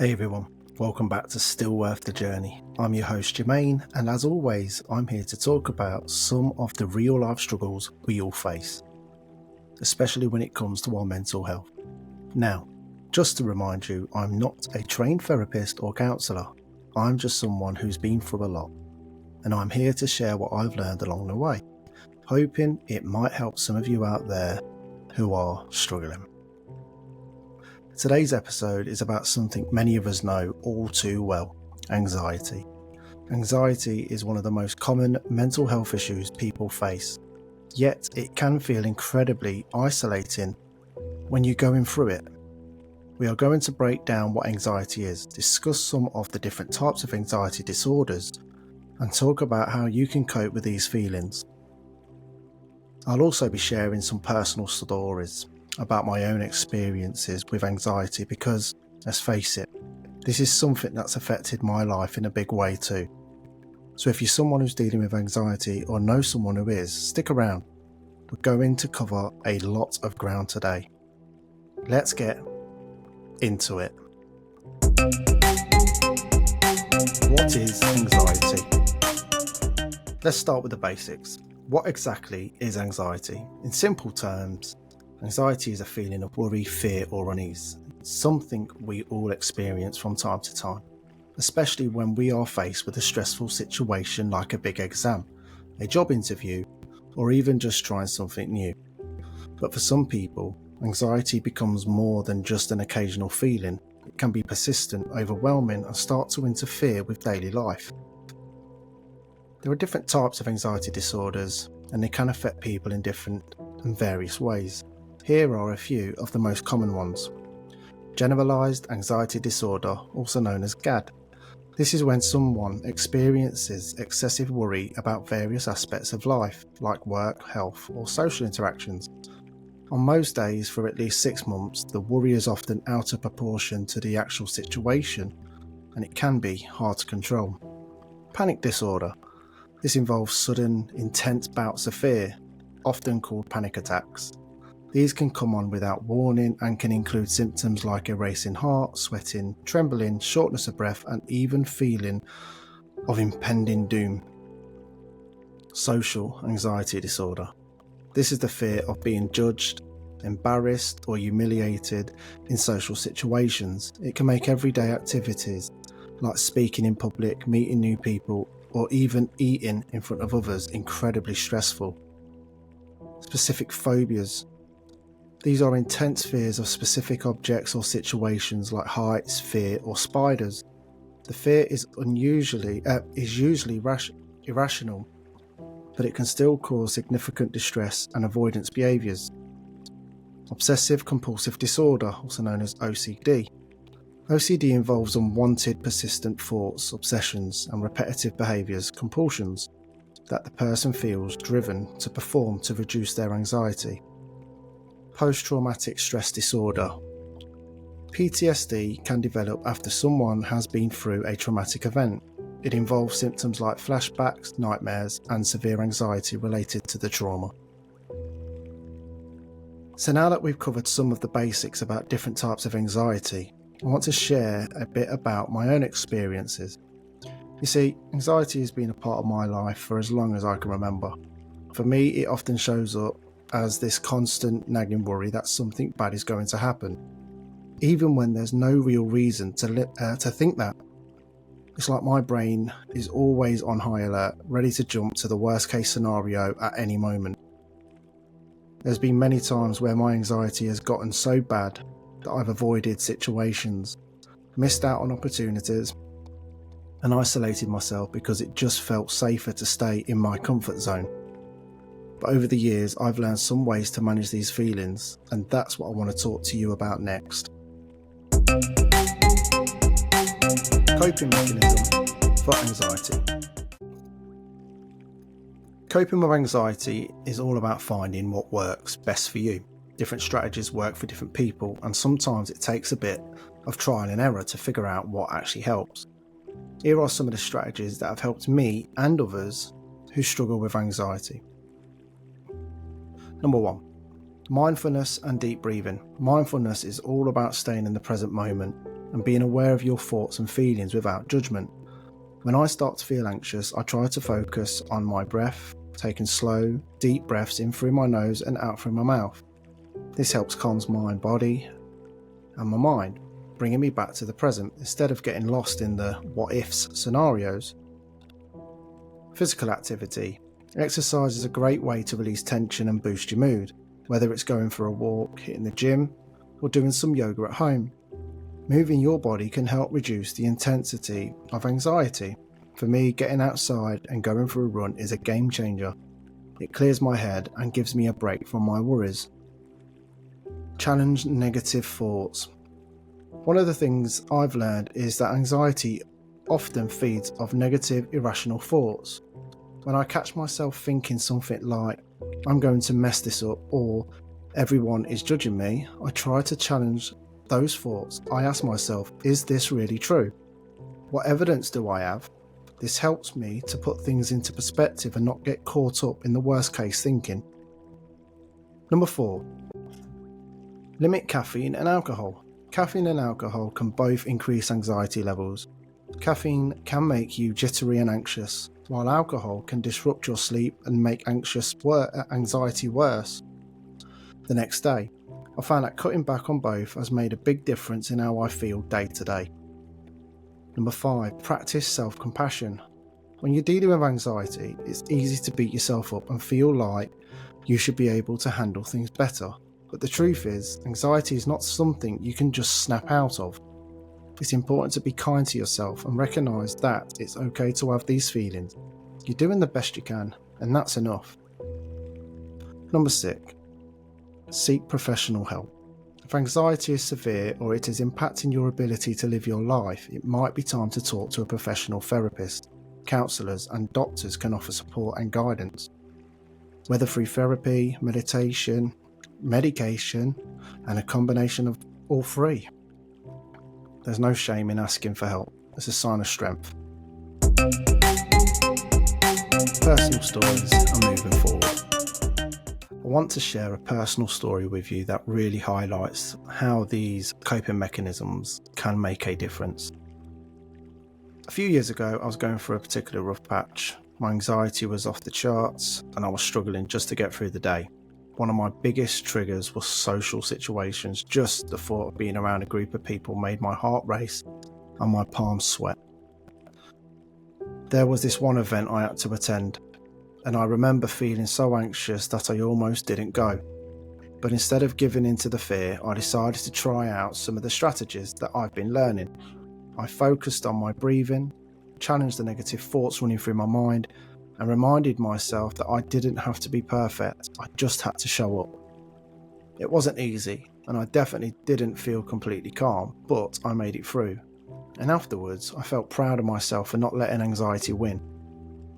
Hey everyone, welcome back to Still Worth the Journey. I'm your host Jermaine, and as always, I'm here to talk about some of the real life struggles we all face, especially when it comes to our mental health. Now, just to remind you, I'm not a trained therapist or counsellor. I'm just someone who's been through a lot, and I'm here to share what I've learned along the way, hoping it might help some of you out there who are struggling. Today's episode is about something many of us know all too well: anxiety. Anxiety is one of the most common mental health issues people face, yet it can feel incredibly isolating when you're going through it. We are going to break down what anxiety is, discuss some of the different types of anxiety disorders, and talk about how you can cope with these feelings. I'll also be sharing some personal stories about my own experiences with anxiety because, let's face it, this is something that's affected my life in a big way too. So if you're someone who's dealing with anxiety or know someone who is, stick around. We're going to cover a lot of ground today. Let's get into it. What is anxiety? Let's start with the basics. What exactly is anxiety? In simple terms, anxiety is a feeling of worry, fear or unease. It's something we all experience from time to time, especially when we are faced with a stressful situation like a big exam, a job interview, or even just trying something new. But for some people, anxiety becomes more than just an occasional feeling. It can be persistent, overwhelming, and start to interfere with daily life. There are different types of anxiety disorders, and they can affect people in different and various ways. Here are a few of the most common ones. Generalized anxiety disorder, also known as GAD. This is when someone experiences excessive worry about various aspects of life, like work, health, or social interactions. On most days, for at least 6 months, the worry is often out of proportion to the actual situation, and it can be hard to control. Panic disorder. This involves sudden, intense bouts of fear, often called panic attacks. These can come on without warning and can include symptoms like a racing heart, sweating, trembling, shortness of breath, and even feeling of impending doom. Social anxiety disorder. This is the fear of being judged, embarrassed, or humiliated in social situations. It can make everyday activities like speaking in public, meeting new people, or even eating in front of others incredibly stressful. Specific phobias. These are intense fears of specific objects or situations like heights, fear, or spiders. The fear is usually irrational, but it can still cause significant distress and avoidance behaviours. Obsessive compulsive disorder, also known as OCD. OCD involves unwanted, persistent thoughts, obsessions, and repetitive behaviours, compulsions, that the person feels driven to perform to reduce their anxiety. Post-traumatic stress disorder. PTSD can develop after someone has been through a traumatic event. It involves symptoms like flashbacks, nightmares, and severe anxiety related to the trauma. So now that we've covered some of the basics about different types of anxiety, I want to share a bit about my own experiences. You see, anxiety has been a part of my life for as long as I can remember. For me, it often shows up as this constant nagging worry that something bad is going to happen, even when there's no real reason to think that. It's like my brain is always on high alert, ready to jump to the worst case scenario at any moment. There's been many times where my anxiety has gotten so bad that I've avoided situations, missed out on opportunities, and isolated myself because it just felt safer to stay in my comfort zone. But over the years, I've learned some ways to manage these feelings, and that's what I want to talk to you about next. Coping mechanism for anxiety. Coping with anxiety is all about finding what works best for you. Different strategies work for different people, and sometimes it takes a bit of trial and error to figure out what actually helps. Here are some of the strategies that have helped me and others who struggle with anxiety. Number 1, mindfulness and deep breathing. Mindfulness is all about staying in the present moment. and being aware of your thoughts and feelings without judgment. When I start to feel anxious, I try to focus on my breath, taking slow, deep breaths in through my nose and out through my mouth. This helps calm my body and my mind, bringing me back to the present instead of getting lost in the what-ifs scenarios. Physical activity. Exercise is a great way to release tension and boost your mood, whether it's going for a walk, hitting the gym, or doing some yoga at home. Moving your body can help reduce the intensity of anxiety. For me, getting outside and going for a run is a game changer. It clears my head and gives me a break from my worries. Challenge negative thoughts. One of the things I've learned is that anxiety often feeds off negative, irrational thoughts. When I catch myself thinking something like, I'm going to mess this up, or everyone is judging me, I try to challenge those thoughts. I ask myself, is this really true? What evidence do I have? This helps me to put things into perspective and not get caught up in the worst case thinking. Number 4. Limit caffeine and alcohol. Caffeine and alcohol can both increase anxiety levels. Caffeine can make you jittery and anxious, while alcohol can disrupt your sleep and make anxiety worse the next day. I found that cutting back on both has made a big difference in how I feel day to day. Number 5. Practice self-compassion. When you're dealing with anxiety, it's easy to beat yourself up and feel like you should be able to handle things better. But the truth is, anxiety is not something you can just snap out of. It's important to be kind to yourself and recognise that it's okay to have these feelings. You're doing the best you can, and that's enough. Number 6. Seek professional help. If anxiety is severe or it is impacting your ability to live your life, it might be time to talk to a professional therapist. Counsellors and doctors can offer support and guidance, whether through therapy, meditation, medication, and a combination of all three. There's no shame in asking for help. It's a sign of strength. Personal stories are moving forward. I want to share a personal story with you that really highlights how these coping mechanisms can make a difference. A few years ago, I was going through a particular rough patch. My anxiety was off the charts and I was struggling just to get through the day. One of my biggest triggers was social situations. Just the thought of being around a group of people made my heart race and my palms sweat. There was this one event I had to attend, and I remember feeling so anxious that I almost didn't go. But instead of giving in to the fear, I decided to try out some of the strategies that I've been learning. I focused on my breathing, challenged the negative thoughts running through my mind, and reminded myself that I didn't have to be perfect, I just had to show up. It wasn't easy, and I definitely didn't feel completely calm, but I made it through. And afterwards, I felt proud of myself for not letting anxiety win.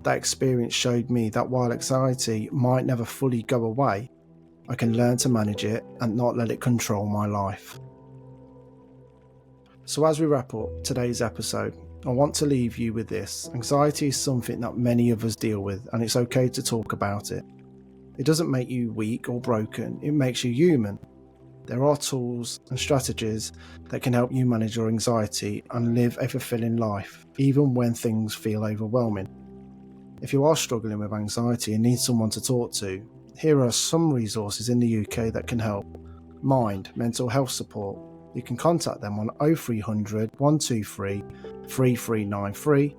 That experience showed me that while anxiety might never fully go away, I can learn to manage it and not let it control my life. So as we wrap up today's episode, I want to leave you with this. Anxiety is something that many of us deal with, and it's okay to talk about it. It doesn't make you weak or broken, it makes you human. There are tools and strategies that can help you manage your anxiety and live a fulfilling life, even when things feel overwhelming. If you are struggling with anxiety and need someone to talk to, here are some resources in the UK that can help. Mind Mental Health Support. You can contact them on 0300 123 3393,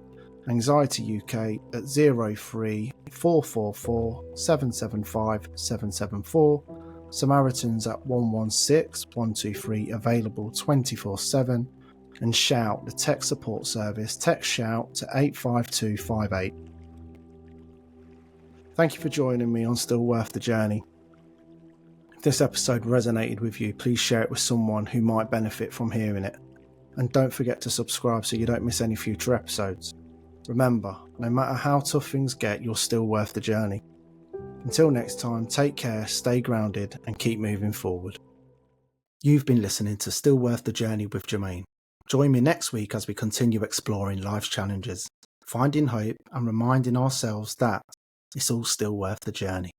Anxiety UK at 03 444 775 774, Samaritans at 116 123, available 24/7, and Shout, the tech support service. Text Shout to 85258. Thank you for joining me on Still Worth the Journey. If this episode resonated with you, please share it with someone who might benefit from hearing it. And don't forget to subscribe so you don't miss any future episodes. Remember, no matter how tough things get, you're still worth the journey. Until next time, take care, stay grounded, and keep moving forward. You've been listening to Still Worth the Journey with Jermaine. Join me next week as we continue exploring life's challenges, finding hope and reminding ourselves that it's all still worth the journey.